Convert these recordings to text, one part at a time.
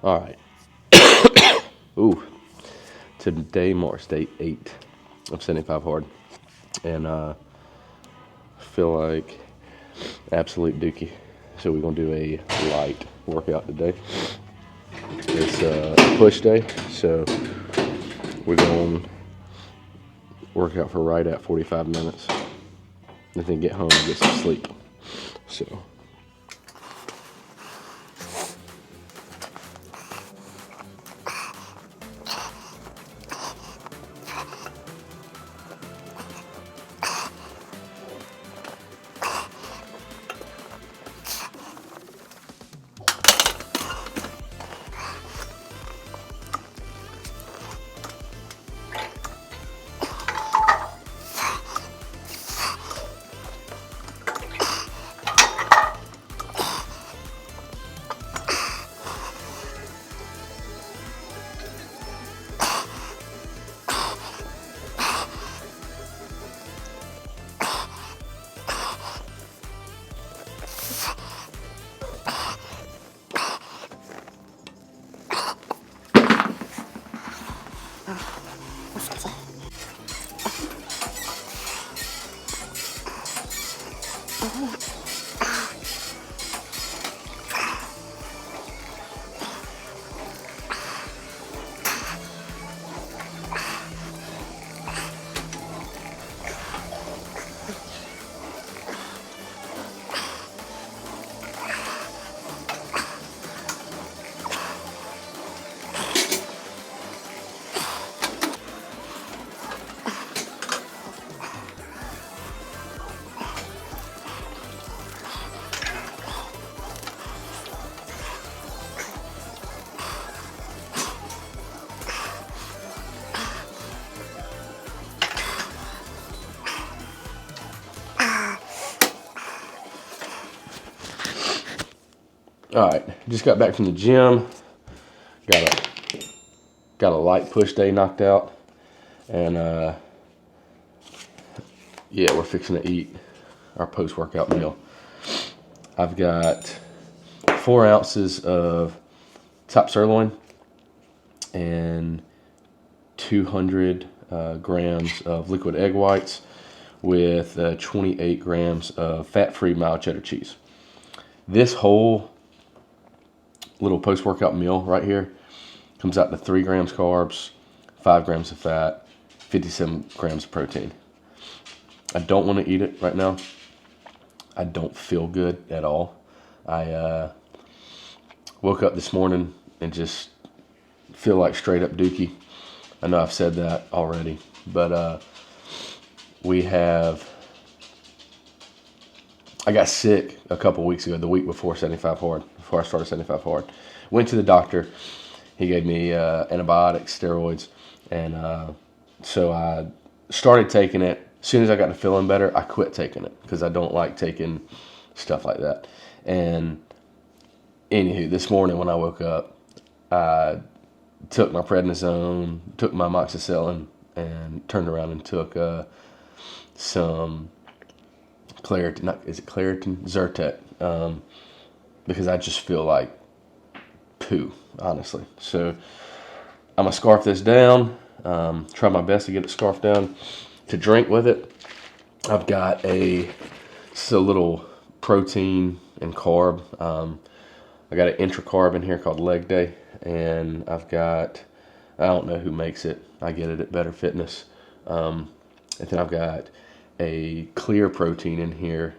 All right. Ooh, today marks day 8 of 75 hard, and feel like absolute dookie. So we're gonna do a light workout today. It's a push day, so we're gonna work out for right at 45 minutes, and then get home and get some sleep. So. All right, just got back from the gym. Got a light push day knocked out, and yeah, we're fixing to eat our post-workout meal. I've got 4 ounces of top sirloin and 200 grams of liquid egg whites with 28 grams of fat-free mild cheddar cheese. This whole little post-workout meal right here comes out to 3 grams carbs, 5 grams of fat, 57 grams of protein. I don't want to eat it right now. I don't feel good at all. I woke up this morning and just feel like straight up dookie. I know I've said that already, but I got sick a couple weeks ago, the week before 75 hard, before I started 75 hard. Went to the doctor. He gave me antibiotics, steroids, and so I started taking it. As soon as I got to feeling better, I quit taking it because I don't like taking stuff like that. And anywho, this morning when I woke up, I took my prednisone, took my amoxicillin, and turned around and took some Claritin. Is it Claritin? Zyrtec. Because I just feel like poo, honestly. So I'm gonna scarf this down. Try my best to get it scarfed down. To drink with it, I've got a little protein and carb. I got an intra-carb in here called Leg Day, and I've got, I don't know who makes it. I get it at Better Fitness. And then I've got a clear protein in here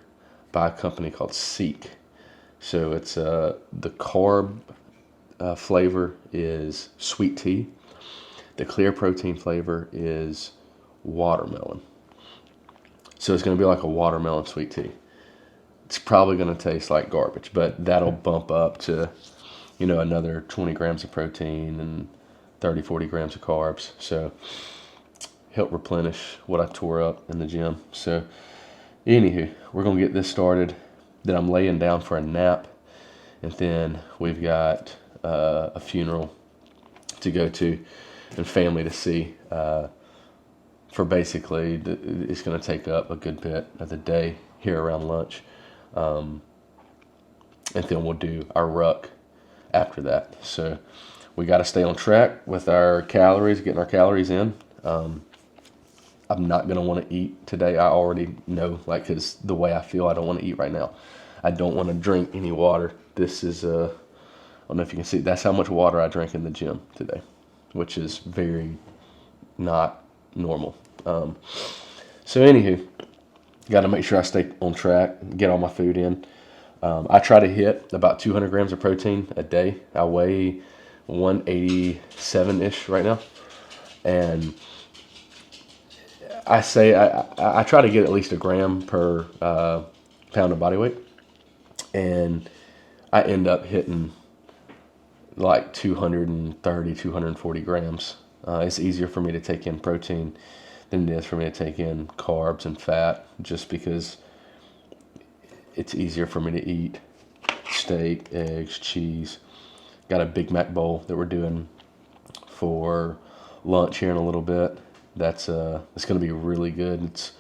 by a company called Seek. So it's the carb flavor is sweet tea. The clear protein flavor is watermelon. So it's going to be like a watermelon sweet tea. It's probably going to taste like garbage, but that'll bump up to, another 20 grams of protein and 30, 40 grams of carbs. So help replenish what I tore up in the gym. So anywho, we're going to get this started. Then I'm laying down for a nap. And then we've got a funeral to go to and family to see. For basically, it's going to take up a good bit of the day here around lunch. And then we'll do our ruck. after that. So we got to stay on track with our calories, getting our calories in. I'm not going to want to eat today. I already know, like, because the way I feel, I don't want to eat right now. I don't want to drink any water. This is, I don't know if you can see, that's how much water I drank in the gym today, which is very not normal. So anywho, got to make sure I stay on track, get all my food in. I try to hit about 200 grams of protein a day. I weigh 187-ish right now. And I say I try to get at least a gram per pound of body weight. And I end up hitting like 230, 240 grams. It's easier for me to take in protein than it is for me to take in carbs and fat, just because it's easier for me to eat steak, eggs, cheese. Got a Big Mac bowl that we're doing for lunch here in a little bit. It's going to be really good. It's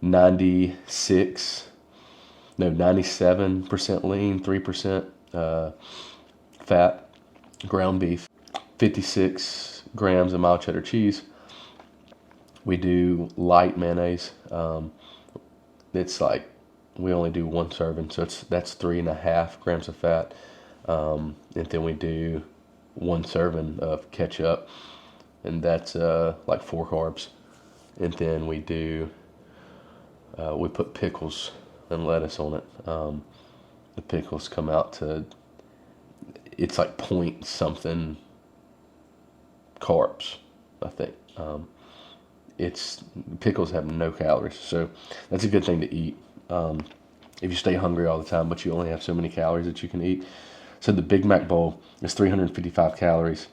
97% lean, 3% fat, ground beef, 56 grams of mild cheddar cheese. We do light mayonnaise. It's like we only do one serving, so that's 3.5 grams of fat. And then we do one serving of ketchup, and that's like 4 carbs. And then we put pickles and lettuce on it. The pickles come out to, it's like point something carbs, I think. Pickles have no calories, so that's a good thing to eat if you stay hungry all the time, but you only have so many calories that you can eat. So the Big Mac bowl is 355 calories,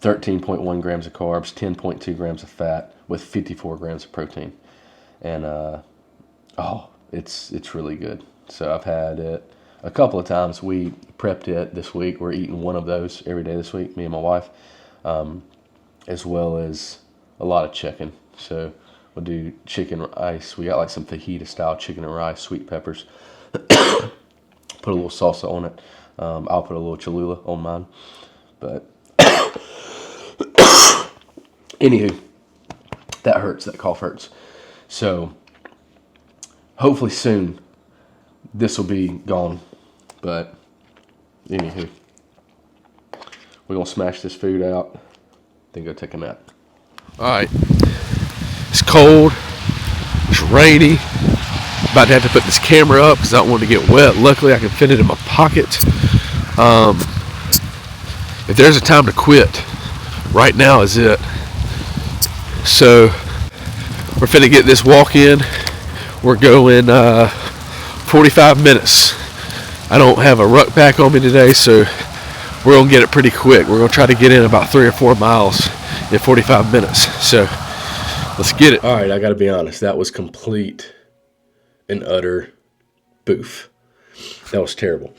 13.1 grams of carbs, 10.2 grams of fat, with 54 grams of protein. And it's really good. So I've had it a couple of times. We prepped it this week. We're eating one of those every day this week, me and my wife, as well as a lot of chicken. So we'll do chicken rice. We got like some fajita style chicken and rice, sweet peppers. Put a little salsa on it. I'll put a little Cholula on mine. But anywho, that hurts. That cough hurts. So hopefully soon this will be gone. But anywho, we're going to smash this food out, then go take a nap. All right. It's cold. It's rainy. About to have to put this camera up because I don't want to get wet. Luckily, I can fit it in my pocket. If there's a time to quit, right now is it. So we're finna get this walk in. We're going 45 minutes. I don't have a ruck pack on me today, so we're gonna get it pretty quick. We're gonna try to get in about 3 or 4 miles in 45 minutes. So let's get it. All right, I gotta be honest. That was complete and utter boof. That was terrible.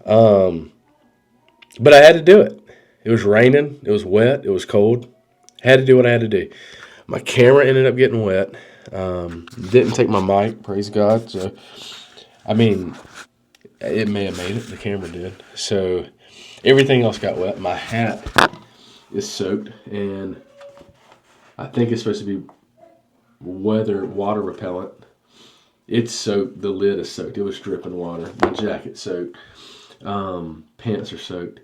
But I had to do it. It was raining. It was wet. It was cold. Had to do what I had to do. My camera ended up getting wet. Didn't take my mic, praise God. So, I mean, it may have made it. The camera did. So everything else got wet. My hat is soaked, and I think it's supposed to be water repellent. It's soaked. The lid is soaked. It was dripping water. My jacket's soaked. Pants are soaked.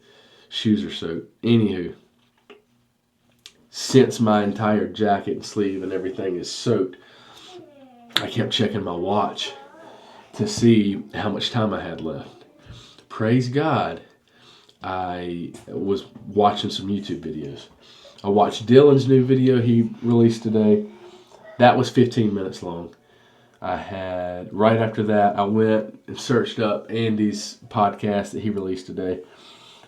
Shoes are soaked. Anywho, since my entire jacket and sleeve and everything is soaked, I kept checking my watch to see how much time I had left. Praise God, I was watching some YouTube videos. I watched Dylan's new video he released today. That was 15 minutes long. Right after that, I went and searched up Andy's podcast that he released today.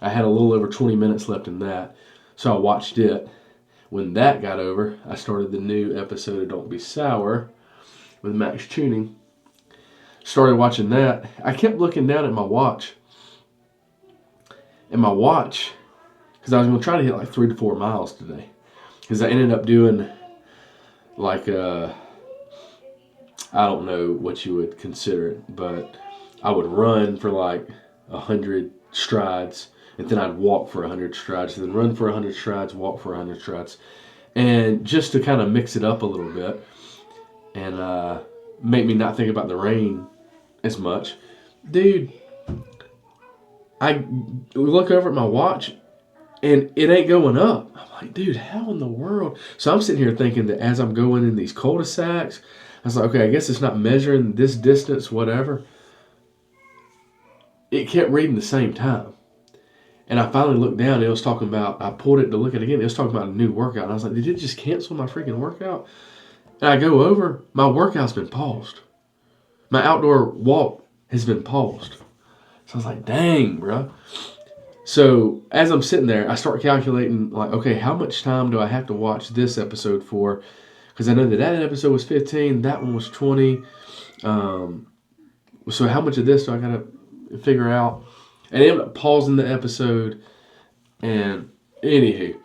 I had a little over 20 minutes left in that, so I watched it. When that got over, I started the new episode of Don't Be Sour with Max Tuning. Started watching that. I kept looking down at my watch. And my watch, because I was going to try to hit like 3 to 4 miles today. Because I ended up doing like I don't know what you would consider it, but I would run for like 100 strides, and then I'd walk for 100 strides, and then run for 100 strides, walk for 100 strides, and just to kind of mix it up a little bit and make me not think about the rain as much. Dude, I look over at my watch, and it ain't going up. I'm like, dude, how in the world? So I'm sitting here thinking that as I'm going in these cul-de-sacs, I was like, okay, I guess it's not measuring this distance, whatever. It kept reading the same time. And I finally looked down, and it was talking about, I pulled it to look at it again, it was talking about a new workout. And I was like, did it just cancel my freaking workout? And I go over, my workout's been paused. My outdoor walk has been paused. So I was like, dang, bro. So as I'm sitting there, I start calculating, like, okay, how much time do I have to watch this episode for? Because I know that episode was 15, that one was 20. So how much of this do I got to figure out? And I ended up pausing the episode. And anywho,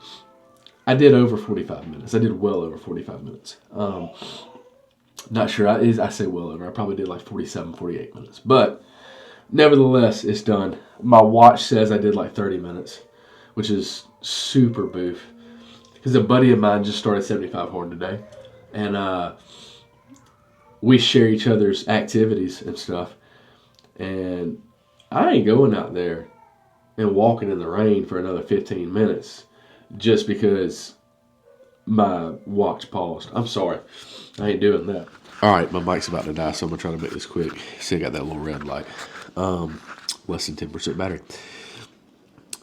I did over 45 minutes. I did well over 45 minutes. Not sure. I say well over. I probably did like 47, 48 minutes. But nevertheless, it's done. My watch says I did like 30 minutes, which is super boof. Because a buddy of mine just started 75 hard today. And we share each other's activities and stuff. And I ain't going out there and walking in the rain for another 15 minutes just because my watch paused. I'm sorry. I ain't doing that. All right, my mic's about to die, so I'm going to try to make this quick. See, I got that little red light. Less than 10% battery.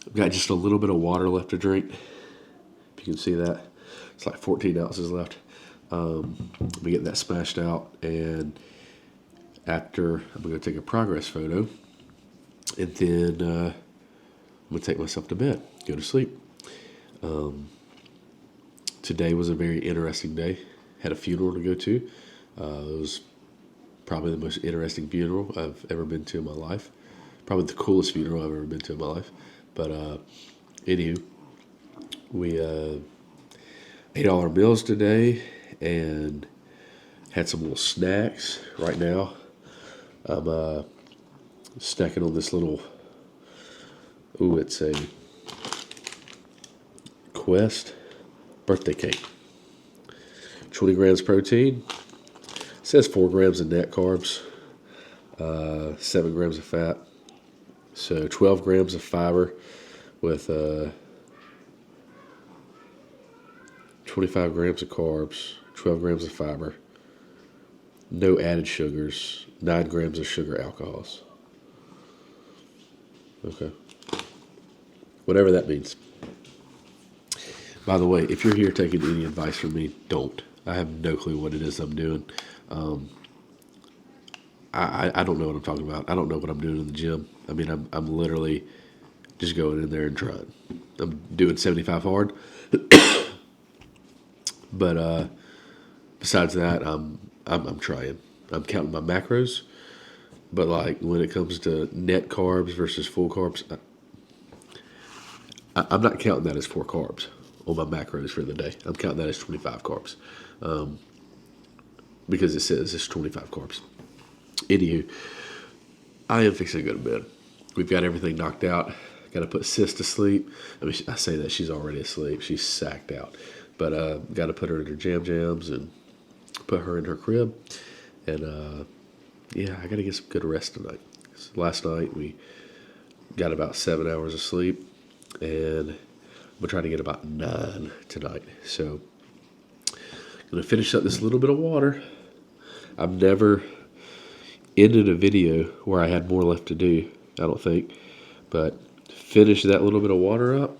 I've got just a little bit of water left to drink. If you can see that. It's like 14 ounces left. We get that smashed out, and after I'm going to take a progress photo, and then I'm going to take myself to bed, go to sleep. Today was a very interesting day. Had a funeral to go to. It was probably the most interesting funeral I've ever been to in my life. Probably the coolest funeral I've ever been to in my life. But anywho, we ate all our meals today and had some little snacks. Right now, I'm snacking on this little, it's a Quest birthday cake. 20 grams protein. It says 4 grams of net carbs, 7 grams of fat. So 12 grams of fiber with 25 grams of carbs, 12 grams of fiber, no added sugars, 9 grams of sugar alcohols. Okay. Whatever that means. By the way, if you're here taking any advice from me, don't. I have no clue what it is I'm doing. I don't know what I'm talking about. I don't know what I'm doing in the gym. I mean, I'm literally just going in there and trying. I'm doing 75 hard. But besides that, I'm trying. I'm counting my macros. But like when it comes to net carbs versus full carbs, I'm not counting that as 4 carbs on my macros for the day. I'm counting that as 25 carbs. Because it says it's 25 carbs. Anywho, I am fixing to go to bed. We've got everything knocked out. Got to put Sis to sleep. I mean, I say that she's already asleep. She's sacked out. But got to put her in her jams and put her in her crib. And yeah, I got to get some good rest tonight. So last night we got about 7 hours of sleep, and I'm gonna try to get about 9 tonight. So I'm gonna finish up this little bit of water. I've never ended a video where I had more left to do, I don't think. But finish that little bit of water up,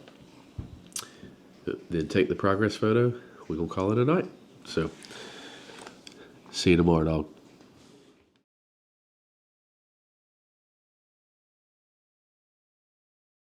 then take the progress photo. We're gonna call it a night. So see you tomorrow, dog.